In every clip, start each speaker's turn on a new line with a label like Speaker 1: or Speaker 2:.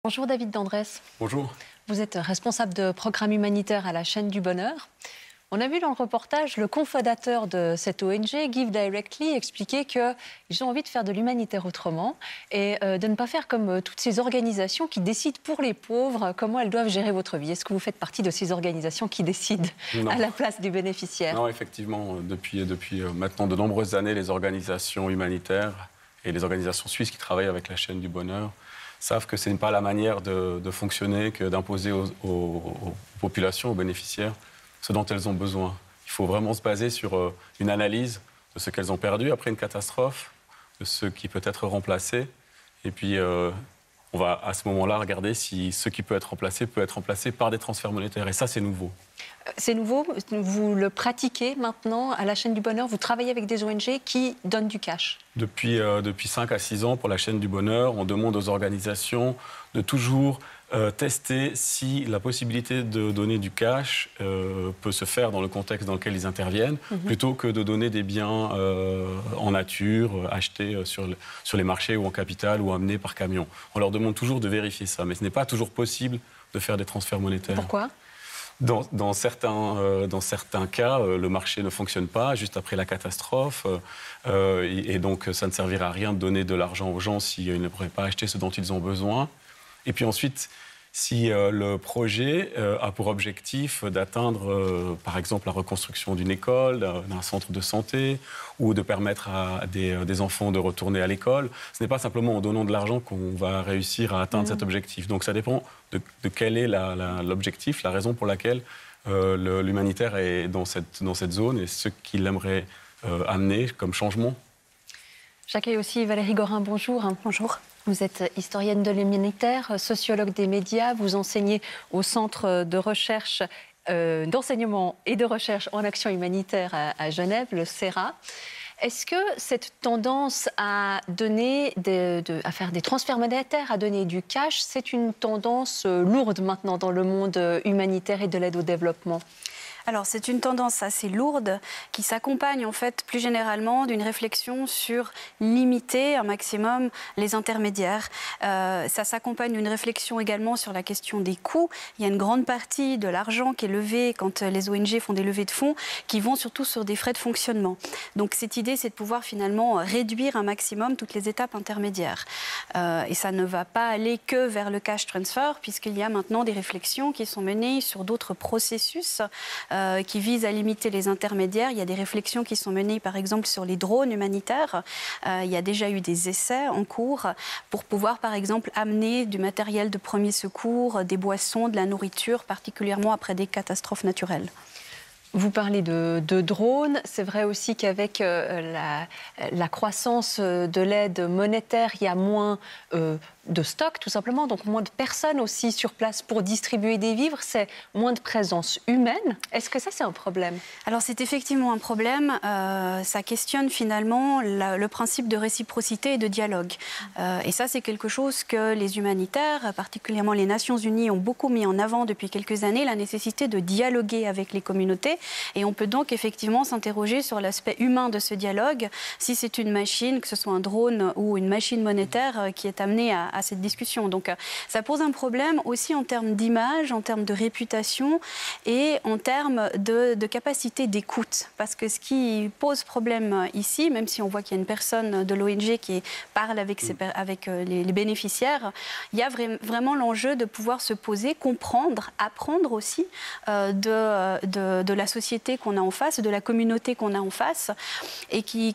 Speaker 1: Bonjour David Dandrès.
Speaker 2: Bonjour.
Speaker 1: Vous êtes responsable de programme humanitaire à la chaîne du Bonheur. On a vu dans le reportage le cofondateur de cette ONG, Give Directly, expliquer qu'ils ont envie de faire de l'humanitaire autrement et de ne pas faire comme toutes ces organisations qui décident pour les pauvres comment elles doivent gérer votre vie. Est-ce que vous faites partie de ces organisations qui décident à la place du bénéficiaire?
Speaker 2: Non, effectivement, depuis maintenant de nombreuses années, les organisations humanitaires et les organisations suisses qui travaillent avec la chaîne du Bonheur savent que ce n'est pas la manière de fonctionner que d'imposer aux populations, aux bénéficiaires, ce dont elles ont besoin. Il faut vraiment se baser sur une analyse de ce qu'elles ont perdu après une catastrophe, de ce qui peut être remplacé. Et puis, on va à ce moment-là regarder si ce qui peut être remplacé par des transferts monétaires. Et ça, c'est nouveau.
Speaker 1: C'est nouveau, vous le pratiquez maintenant à la chaîne du Bonheur, vous travaillez avec des ONG qui donnent du cash.
Speaker 2: Depuis 5 à 6 ans, pour la chaîne du Bonheur, on demande aux organisations de toujours tester si la possibilité de donner du cash peut se faire dans le contexte dans lequel ils interviennent, plutôt que de donner des biens en nature, achetés sur les marchés ou en capital ou amenés par camion. On leur demande toujours de vérifier ça, mais ce n'est pas toujours possible de faire des transferts monétaires.
Speaker 1: Pourquoi ?
Speaker 2: Dans certains cas, le marché ne fonctionne pas juste après la catastrophe et donc ça ne servira à rien de donner de l'argent aux gens s'ils ne pourraient pas acheter ce dont ils ont besoin. Et puis ensuite, si le projet a pour objectif d'atteindre, par exemple, la reconstruction d'une école, d'un centre de santé, ou de permettre à des enfants de retourner à l'école, ce n'est pas simplement en donnant de l'argent qu'on va réussir à atteindre cet objectif. Donc ça dépend de quel est l'objectif, la raison pour laquelle l'humanitaire est dans cette zone et ce qu'il aimerait amener comme changement.
Speaker 1: J'accueille aussi Valérie Gorin, bonjour. Bonjour. Vous êtes historienne de l'humanitaire, sociologue des médias, vous enseignez au Centre de recherche, d'enseignement et de recherche en action humanitaire à Genève, le CERA. Est-ce que cette tendance à à faire des transferts monétaires, à donner du cash, c'est une tendance lourde maintenant dans le monde humanitaire et de l'aide au développement ?
Speaker 3: Alors, c'est une tendance assez lourde qui s'accompagne en fait plus généralement d'une réflexion sur limiter un maximum les intermédiaires. Ça s'accompagne d'une réflexion également sur la question des coûts. Il y a une grande partie de l'argent qui est levé quand les ONG font des levées de fonds qui vont surtout sur des frais de fonctionnement. Donc, cette idée, c'est de pouvoir finalement réduire un maximum toutes les étapes intermédiaires. Et ça ne va pas aller que vers le cash transfer puisqu'il y a maintenant des réflexions qui sont menées sur d'autres processus qui visent à limiter les intermédiaires. Il y a des réflexions qui sont menées, par exemple, sur les drones humanitaires. Il y a déjà eu des essais en cours pour pouvoir, par exemple, amener du matériel de premier secours, des boissons, de la nourriture, particulièrement après des catastrophes naturelles.
Speaker 1: Vous parlez de drones. C'est vrai aussi qu'avec la croissance de l'aide monétaire, il y a moins de stock, tout simplement, donc moins de personnes aussi sur place pour distribuer des vivres, c'est moins de présence humaine. Est-ce que ça, c'est un problème?
Speaker 3: Alors, c'est effectivement un problème. Ça questionne finalement le principe de réciprocité et de dialogue. Et ça, c'est quelque chose que les humanitaires, particulièrement les Nations Unies, ont beaucoup mis en avant depuis quelques années, la nécessité de dialoguer avec les communautés. Et on peut donc effectivement s'interroger sur l'aspect humain de ce dialogue, si c'est une machine, que ce soit un drone ou une machine monétaire qui est amenée à cette discussion. Donc ça pose un problème aussi en termes d'image, en termes de réputation et en termes de capacité d'écoute. Parce que ce qui pose problème ici, même si on voit qu'il y a une personne de l'ONG qui parle avec les bénéficiaires, il y a vraiment l'enjeu de pouvoir se poser, comprendre, apprendre aussi de la société qu'on a en face, de la communauté qu'on a en face et qui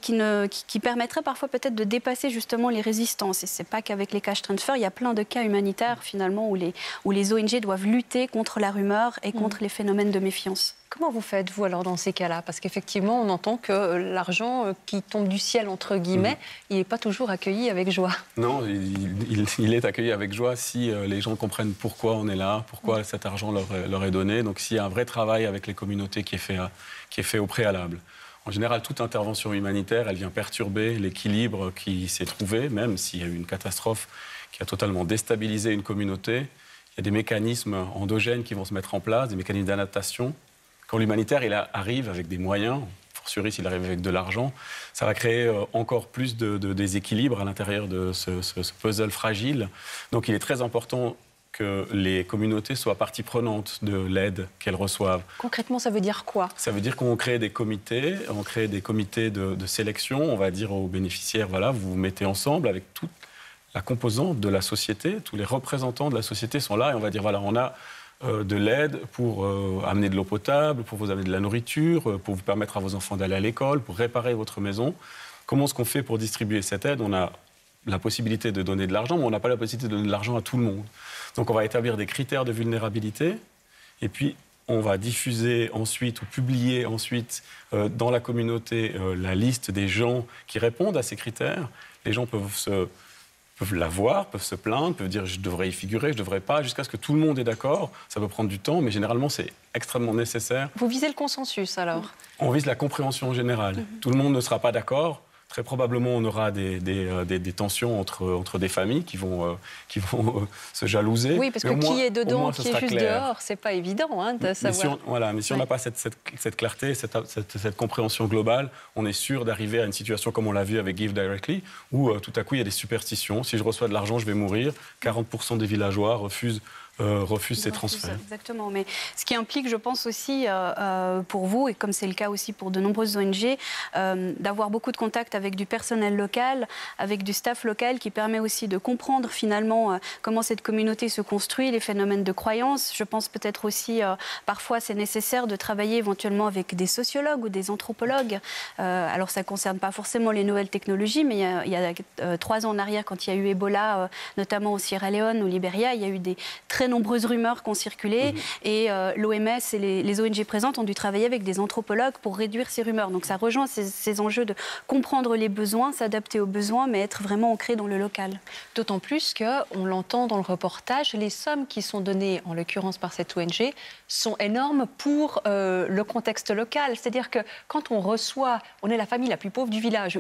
Speaker 3: permettrait parfois peut-être de dépasser justement les résistances. Et c'est pas qu'avec les cash transfers, il y a plein de cas humanitaires finalement où les ONG doivent lutter contre la rumeur et contre les phénomènes de méfiance.
Speaker 1: Comment vous faites, vous, alors, dans ces cas-là? Parce qu'effectivement, on entend que l'argent qui tombe du ciel, entre guillemets, il n'est pas toujours accueilli avec joie.
Speaker 2: Non, il est accueilli avec joie si les gens comprennent pourquoi on est là, pourquoi cet argent leur est donné. Donc, s'il y a un vrai travail avec les communautés qui est fait au préalable. En général, toute intervention humanitaire, elle vient perturber l'équilibre qui s'est trouvé, même s'il y a eu une catastrophe qui a totalement déstabilisé une communauté. Il y a des mécanismes endogènes qui vont se mettre en place, des mécanismes d'adaptation. Quand l'humanitaire arrive avec des moyens, fortiori s'il arrive avec de l'argent, ça va créer encore plus de déséquilibre à l'intérieur de ce puzzle fragile. Donc il est très important que les communautés soient partie prenante de l'aide qu'elles reçoivent.
Speaker 1: Concrètement, ça veut dire quoi?
Speaker 2: Ça veut dire qu'on crée des comités, de sélection, on va dire aux bénéficiaires, voilà, vous vous mettez ensemble avec toute la composante de la société, tous les représentants de la société sont là et on va dire, voilà, on a de l'aide pour amener de l'eau potable, pour vous amener de la nourriture, pour vous permettre à vos enfants d'aller à l'école, pour réparer votre maison. Comment est-ce qu'on fait pour distribuer cette aide? On a la possibilité de donner de l'argent, mais on n'a pas la possibilité de donner de l'argent à tout le monde. Donc on va établir des critères de vulnérabilité et puis on va diffuser ensuite ou publier ensuite dans la communauté la liste des gens qui répondent à ces critères. Les gens peuvent la voir, peuvent se plaindre, peuvent dire je devrais y figurer, je ne devrais pas, jusqu'à ce que tout le monde est d'accord. Ça peut prendre du temps, mais généralement c'est extrêmement nécessaire.
Speaker 1: Vous visez le consensus alors?
Speaker 2: On vise la compréhension générale. Tout le monde ne sera pas d'accord. Très probablement, on aura des tensions entre des familles qui vont se jalouser.
Speaker 1: Oui, parce que qui est dedans, qui est juste dehors, c'est pas évident hein, de savoir.
Speaker 2: Mais si on n'a pas cette clarté, cette compréhension globale, on est sûr d'arriver à une situation comme on l'a vu avec Give Directly, où tout à coup, il y a des superstitions. Si je reçois de l'argent, je vais mourir. 40% des villageois refusent ces transferts.
Speaker 3: Exactement, mais ce qui implique, je pense aussi, pour vous, et comme c'est le cas aussi pour de nombreuses ONG, d'avoir beaucoup de contacts avec du personnel local, avec du staff local, qui permet aussi de comprendre finalement comment cette communauté se construit, les phénomènes de croyance. Je pense peut-être aussi, parfois, c'est nécessaire de travailler éventuellement avec des sociologues ou des anthropologues. Alors, ça ne concerne pas forcément les nouvelles technologies, mais il y a 3 ans en arrière, quand il y a eu Ebola, notamment au Sierra Leone, au Libéria, il y a eu des très nombreuses rumeurs qui ont circulé et l'OMS et les ONG présentes ont dû travailler avec des anthropologues pour réduire ces rumeurs. Donc ça rejoint ces enjeux de comprendre les besoins, s'adapter aux besoins, mais être vraiment ancré dans le local.
Speaker 1: D'autant plus qu'on l'entend dans le reportage, les sommes qui sont données, en l'occurrence par cette ONG, sont énormes pour le contexte local. C'est-à-dire que quand on reçoit, on est la famille la plus pauvre du village,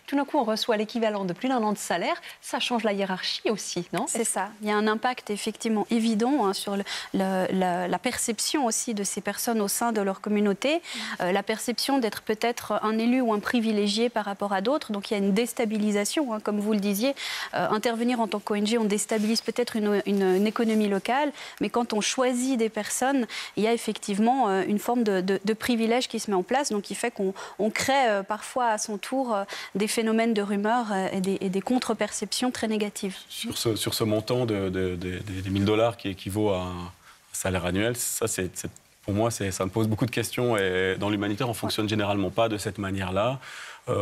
Speaker 1: tout d'un coup on reçoit l'équivalent de plus d'1 an de salaire, ça change la hiérarchie aussi, non?
Speaker 3: C'est ça. Il y a un impact effectivement évident hein, sur la perception aussi de ces personnes au sein de leur communauté, la perception d'être peut-être un élu ou un privilégié par rapport à d'autres. Donc il y a une déstabilisation, hein, comme vous le disiez. Intervenir en tant qu'ONG, on déstabilise peut-être une économie locale, mais quand on choisit des personnes, il y a effectivement une forme de privilège qui se met en place, donc qui fait qu'on crée parfois à son tour des phénomènes de rumeurs et des contre-perceptions très négatives.
Speaker 2: Sur ce montant des $1000 qui équivaut à un salaire annuel, ça pour moi, ça me pose beaucoup de questions. Et dans l'humanitaire, on ne fonctionne généralement pas de cette manière-là.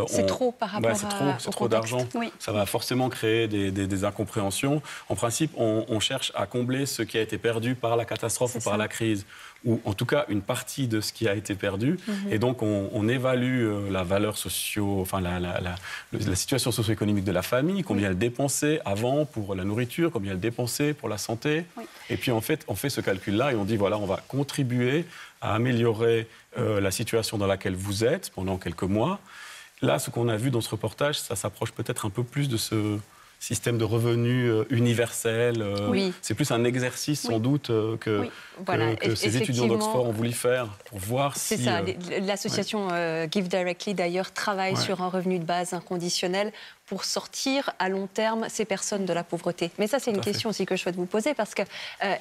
Speaker 1: C'est trop par rapport
Speaker 2: c'est trop d'argent. Oui. Ça va forcément créer des incompréhensions. En principe, on cherche à combler ce qui a été perdu par la catastrophe ou par la crise, ou en tout cas une partie de ce qui a été perdu. Et donc, on évalue la valeur la situation socio-économique de la famille, combien elle dépensait avant pour la nourriture, combien elle dépensait pour la santé. Oui. Et puis, en fait, on fait ce calcul-là et on dit, voilà, on va contribuer à améliorer la situation dans laquelle vous êtes pendant quelques mois. Là, ce qu'on a vu dans ce reportage, ça s'approche peut-être un peu plus de ce système de revenus universel. C'est plus un exercice, sans doute, que ces étudiants d'Oxford ont voulu faire pour voir si...
Speaker 1: C'est ça. L'association Give Directly, d'ailleurs, travaille sur un revenu de base inconditionnel pour sortir à long terme ces personnes de la pauvreté. Mais ça, c'est une question aussi que je souhaite vous poser, parce que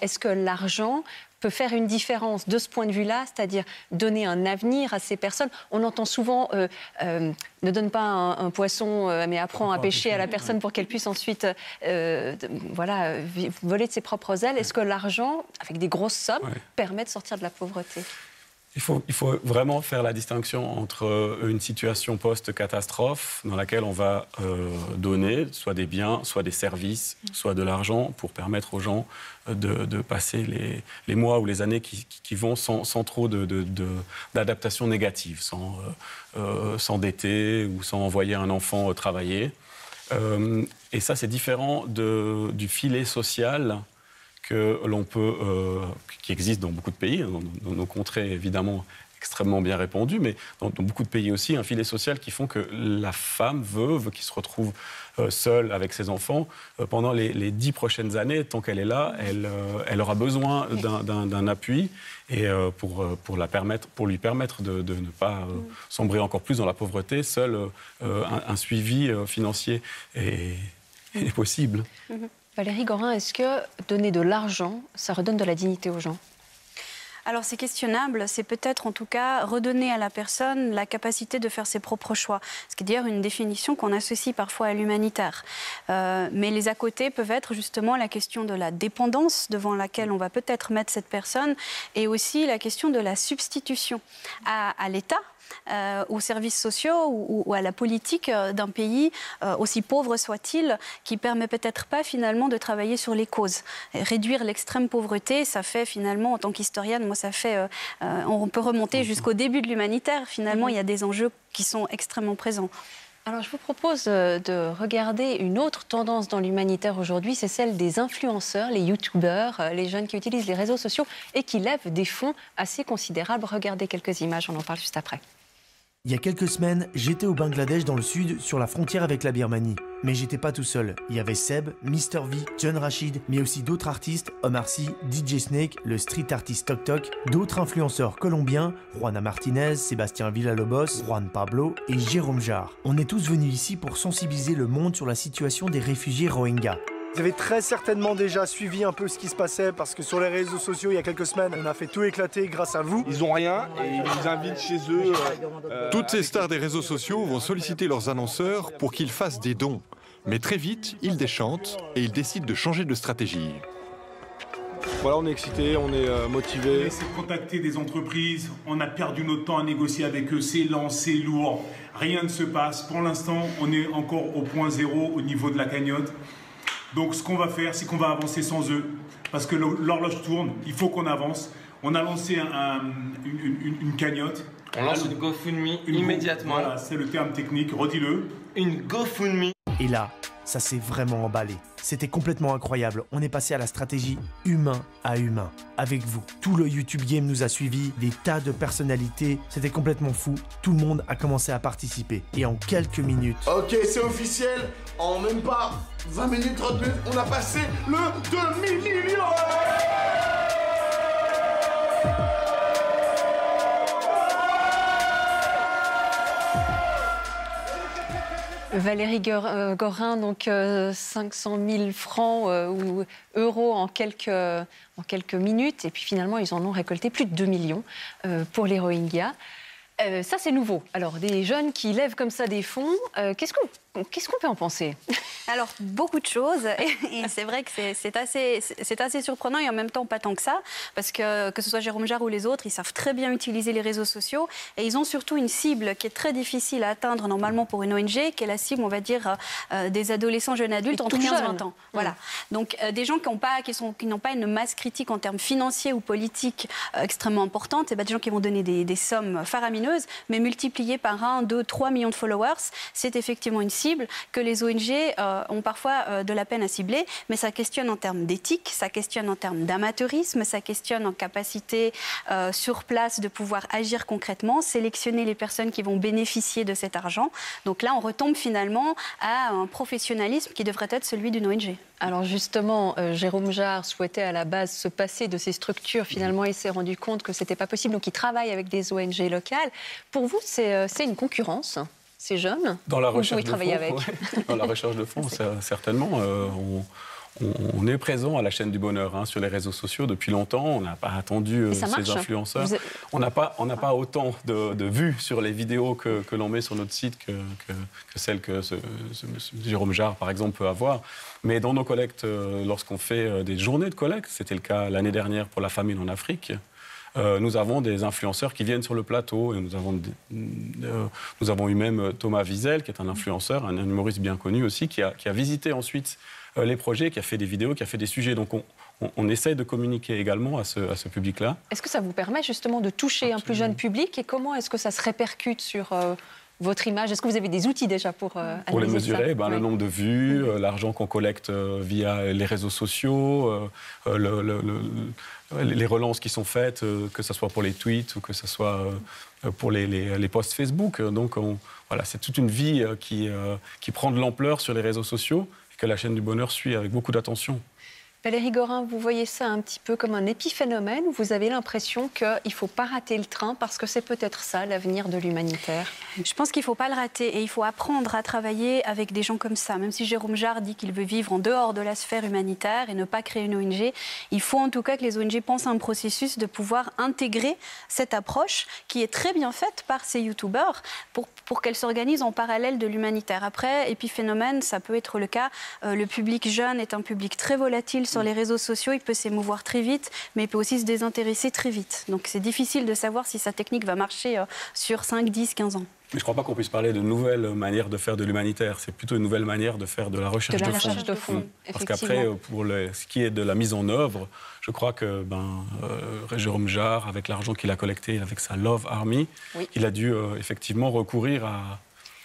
Speaker 1: est-ce que l'argent peut faire une différence de ce point de vue-là, c'est-à-dire donner un avenir à ces personnes? On entend souvent ne donne pas un poisson, mais apprends à pêcher à la personne pour qu'elle puisse ensuite voler de ses propres ailes. Est-ce que l'argent, avec des grosses sommes, permet de sortir de la pauvreté?
Speaker 2: Il faut vraiment faire la distinction entre une situation post-catastrophe dans laquelle on va donner soit des biens, soit des services, soit de l'argent pour permettre aux gens de passer les mois ou les années qui vont sans trop d'adaptation négative, sans s'endetter ou sans envoyer un enfant travailler. Et ça, c'est différent du filet social que l'on peut, qui existe dans beaucoup de pays, dans nos contrées évidemment extrêmement bien répandu, mais dans beaucoup de pays aussi, un filet social qui font que la femme veuve qui se retrouve seule avec ses enfants, pendant les 10 prochaines années, tant qu'elle est là, elle aura besoin d'un appui et pour lui permettre de ne pas sombrer encore plus dans la pauvreté, seul un suivi financier est possible.
Speaker 1: Valérie Gorin, est-ce que donner de l'argent, ça redonne de la dignité aux gens ?
Speaker 3: Alors c'est questionnable, c'est peut-être en tout cas redonner à la personne la capacité de faire ses propres choix. Ce qui est d'ailleurs une définition qu'on associe parfois à l'humanitaire. Mais les à côté peuvent être justement la question de la dépendance devant laquelle on va peut-être mettre cette personne et aussi la question de la substitution à l'État. Aux services sociaux ou à la politique d'un pays, aussi pauvre soit-il, qui ne permet peut-être pas finalement de travailler sur les causes. Réduire l'extrême pauvreté, ça fait finalement, en tant qu'historienne, moi ça fait, on peut remonter jusqu'au début de l'humanitaire, finalement il y a des enjeux qui sont extrêmement présents.
Speaker 1: Alors je vous propose de regarder une autre tendance dans l'humanitaire aujourd'hui, c'est celle des influenceurs, les youtubeurs, les jeunes qui utilisent les réseaux sociaux et qui lèvent des fonds assez considérables. Regardez quelques images, on en parle juste après.
Speaker 4: Il y a quelques semaines, j'étais au Bangladesh dans le sud, sur la frontière avec la Birmanie. Mais j'étais pas tout seul. Il y avait Seb, Mr V, John Rachid, mais aussi d'autres artistes, Omar Sy, DJ Snake, le street artiste Tok Tok, d'autres influenceurs colombiens, Juana Martinez, Sébastien Villalobos, Juan Pablo et Jérôme Jarre. On est tous venus ici pour sensibiliser le monde sur la situation des réfugiés Rohingyas.
Speaker 5: Vous avez très certainement déjà suivi un peu ce qui se passait parce que sur les réseaux sociaux, il y a quelques semaines, on a fait tout éclater grâce à vous.
Speaker 6: Ils ont rien et ils nous invitent chez eux.
Speaker 7: Toutes ces stars des réseaux sociaux vont solliciter leurs annonceurs pour qu'ils fassent des dons. Mais très vite, ils déchantent et ils décident de changer de stratégie.
Speaker 6: Voilà, on est excités, on est motivés.
Speaker 8: On essaie de contacter des entreprises, on a perdu notre temps à négocier avec eux, c'est lent, c'est lourd, rien ne se passe. Pour l'instant, on est encore au point zéro au niveau de la cagnotte. Donc ce qu'on va faire, c'est qu'on va avancer sans eux, parce que l'horloge tourne, il faut qu'on avance. On a lancé une cagnotte.
Speaker 9: On lance une GoFundMe immédiatement.
Speaker 8: Voilà, c'est le terme technique, redis-le.
Speaker 9: Une GoFundMe.
Speaker 4: Et là, ça s'est vraiment emballé. C'était complètement incroyable. On est passé à la stratégie humain à humain. Avec vous, tout le YouTube Game nous a suivis, des tas de personnalités. C'était complètement fou. Tout le monde a commencé à participer. Et en quelques minutes...
Speaker 10: Ok, c'est officiel. En même pas 20 minutes, 30 minutes, on a passé le demi-million.
Speaker 1: Valérie Gorin, donc 500 000 francs ou euros en quelques minutes. Et puis finalement, ils en ont récolté plus de 2 millions pour les Rohingyas. Ça, c'est nouveau. Alors, des jeunes qui lèvent comme ça des fonds, qu'est-ce qu'on peut en penser?
Speaker 3: Alors, beaucoup de choses. Et c'est vrai que c'est assez surprenant et en même temps pas tant que ça. Parce que ce soit Jérôme Jarre ou les autres, ils savent très bien utiliser les réseaux sociaux. Et ils ont surtout une cible qui est très difficile à atteindre normalement pour une ONG, qui est la cible, on va dire, des adolescents jeunes adultes entre 15 et 20 ans. Voilà. Donc, des gens qui n'ont pas une masse critique en termes financiers ou politiques extrêmement importante. C'est des gens qui vont donner des sommes faramineuses, mais multipliées par 1, 2, 3 millions de followers. C'est effectivement une cible que les ONG ont parfois de la peine à cibler, mais ça questionne en termes d'éthique, ça questionne en termes d'amateurisme, ça questionne en capacité sur place de pouvoir agir concrètement, sélectionner les personnes qui vont bénéficier de cet argent. Donc là, on retombe finalement à un professionnalisme qui devrait être celui d'une ONG.
Speaker 1: Alors justement, Jérôme Jarre souhaitait à la base se passer de ces structures. Finalement, il s'est rendu compte que ce n'était pas possible, donc il travaille avec des ONG locales. Pour vous, c'est une concurrence, ces jeunes?
Speaker 2: Dans la recherche de fonds,
Speaker 1: avec.
Speaker 2: Ouais. Dans la recherche de fonds, certainement. On est présent à la chaîne du bonheur sur les réseaux sociaux depuis longtemps. On n'a pas attendu ces influenceurs. On n'a pas autant de vues sur les vidéos que l'on met sur notre site que celles que Jérôme Jarre, par exemple, peut avoir. Mais dans nos collectes, lorsqu'on fait des journées de collecte, c'était le cas l'année dernière pour la famine en Afrique, nous avons des influenceurs qui viennent sur le plateau. Et nous avons eu même Thomas Wiesel, qui est un influenceur, un humoriste bien connu aussi, qui a visité ensuite les projets, qui a fait des vidéos, qui a fait des sujets. Donc on essaye de communiquer également à ce public-là.
Speaker 1: Est-ce que ça vous permet justement de toucher un plus jeune public? Et comment est-ce que ça se répercute sur votre image? Est-ce que vous avez des outils déjà pour
Speaker 2: les mesurer?
Speaker 1: ça?
Speaker 2: Le nombre de vues, l'argent qu'on collecte via les réseaux sociaux, les relances qui sont faites, que ce soit pour les tweets ou que ce soit pour les posts Facebook. Donc voilà, c'est toute une vie qui prend de l'ampleur sur les réseaux sociaux et que la chaîne du bonheur suit avec beaucoup d'attention.
Speaker 1: Valérie Gorin, vous voyez ça un petit peu comme un épiphénomène ou vous avez l'impression qu'il ne faut pas rater le train parce que c'est peut-être ça l'avenir de l'humanitaire?
Speaker 3: Je pense qu'il ne faut pas le rater et il faut apprendre à travailler avec des gens comme ça. Même si Jérôme Jarre dit qu'il veut vivre en dehors de la sphère humanitaire et ne pas créer une ONG, il faut en tout cas que les ONG pensent à un processus de pouvoir intégrer cette approche qui est très bien faite par ces youtubeurs pour qu'elle s'organise en parallèle de l'humanitaire. Après, épiphénomène, ça peut être le cas. Le public jeune est un public très volatile sur les réseaux sociaux, il peut s'émouvoir très vite, mais il peut aussi se désintéresser très vite. Donc c'est difficile de savoir si sa technique va marcher sur 5, 10, 15 ans.
Speaker 2: Mais je ne crois pas qu'on puisse parler de nouvelles manières de faire de l'humanitaire. C'est plutôt une nouvelle manière de faire de la recherche de fond. Parce qu'après, pour ce qui est de la mise en œuvre, je crois que Jérôme Jarre, avec l'argent qu'il a collecté avec sa Love Army, il a dû effectivement recourir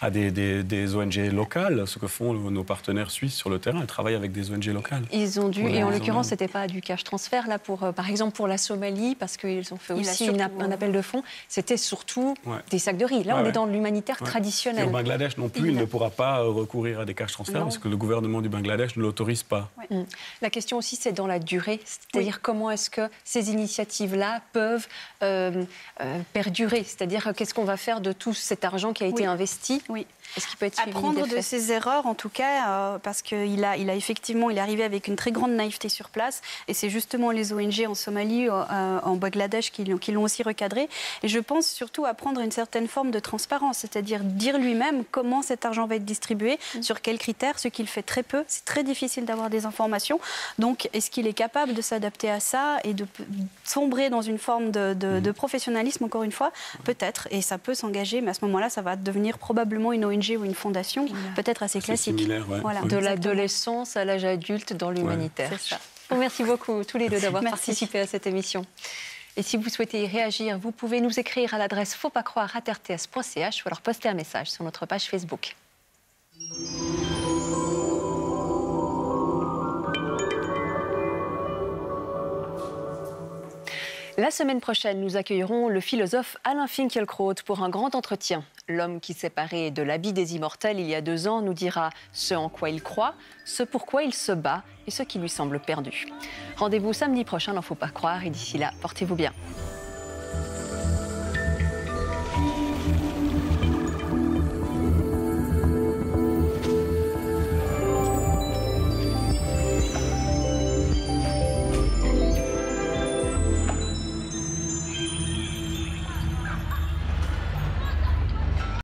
Speaker 2: à des ONG locales, ce que font nos partenaires suisses sur le terrain. Ils travaillent avec des ONG locales.
Speaker 1: Ils ont dû, et en l'occurrence, ce n'était pas du cash transfert, là, par exemple pour la Somalie, parce qu'ils ont fait aussi un appel de fonds, c'était surtout des sacs de riz. Là, on est dans l'humanitaire traditionnel.
Speaker 2: Et au Bangladesh non plus, il ne pourra pas recourir à des cash transferts parce que le gouvernement du Bangladesh ne l'autorise pas.
Speaker 1: La question aussi, c'est dans la durée, c'est-à-dire comment est-ce que ces initiatives-là peuvent perdurer, c'est-à-dire qu'est-ce qu'on va faire de tout cet argent qui a été investi.
Speaker 3: Oui.
Speaker 1: Est-ce qu'il peut être suivi
Speaker 3: apprendre de ses erreurs, en tout cas, parce qu'il a effectivement, il est arrivé avec une très grande naïveté sur place, et c'est justement les ONG en Somalie, en Bangladesh, qui l'ont aussi recadré. Et je pense surtout apprendre une certaine forme de transparence, c'est-à-dire dire lui-même comment cet argent va être distribué, sur quels critères, ce qu'il fait très peu. C'est très difficile d'avoir des informations. Donc, est-ce qu'il est capable de s'adapter à ça et de sombrer dans une forme de professionnalisme, encore une fois? Peut-être, et ça peut s'engager, mais à ce moment-là, ça va devenir probablement une ONG ou une fondation, peut-être assez classique.
Speaker 1: Voilà. De l'adolescence à l'âge adulte dans l'humanitaire.
Speaker 3: C'est ça.
Speaker 1: Merci beaucoup tous les deux d'avoir participé à cette émission. Et si vous souhaitez y réagir, vous pouvez nous écrire à l'adresse fautpascroire@rts.ch ou alors poster un message sur notre page Facebook. La semaine prochaine, nous accueillerons le philosophe Alain Finkielkraut pour un grand entretien. L'homme qui s'est paré de l'habit des immortels il y a 2 ans nous dira ce en quoi il croit, ce pourquoi il se bat et ce qui lui semble perdu. Rendez-vous samedi prochain, n'en faut pas croire, et d'ici là, portez-vous bien.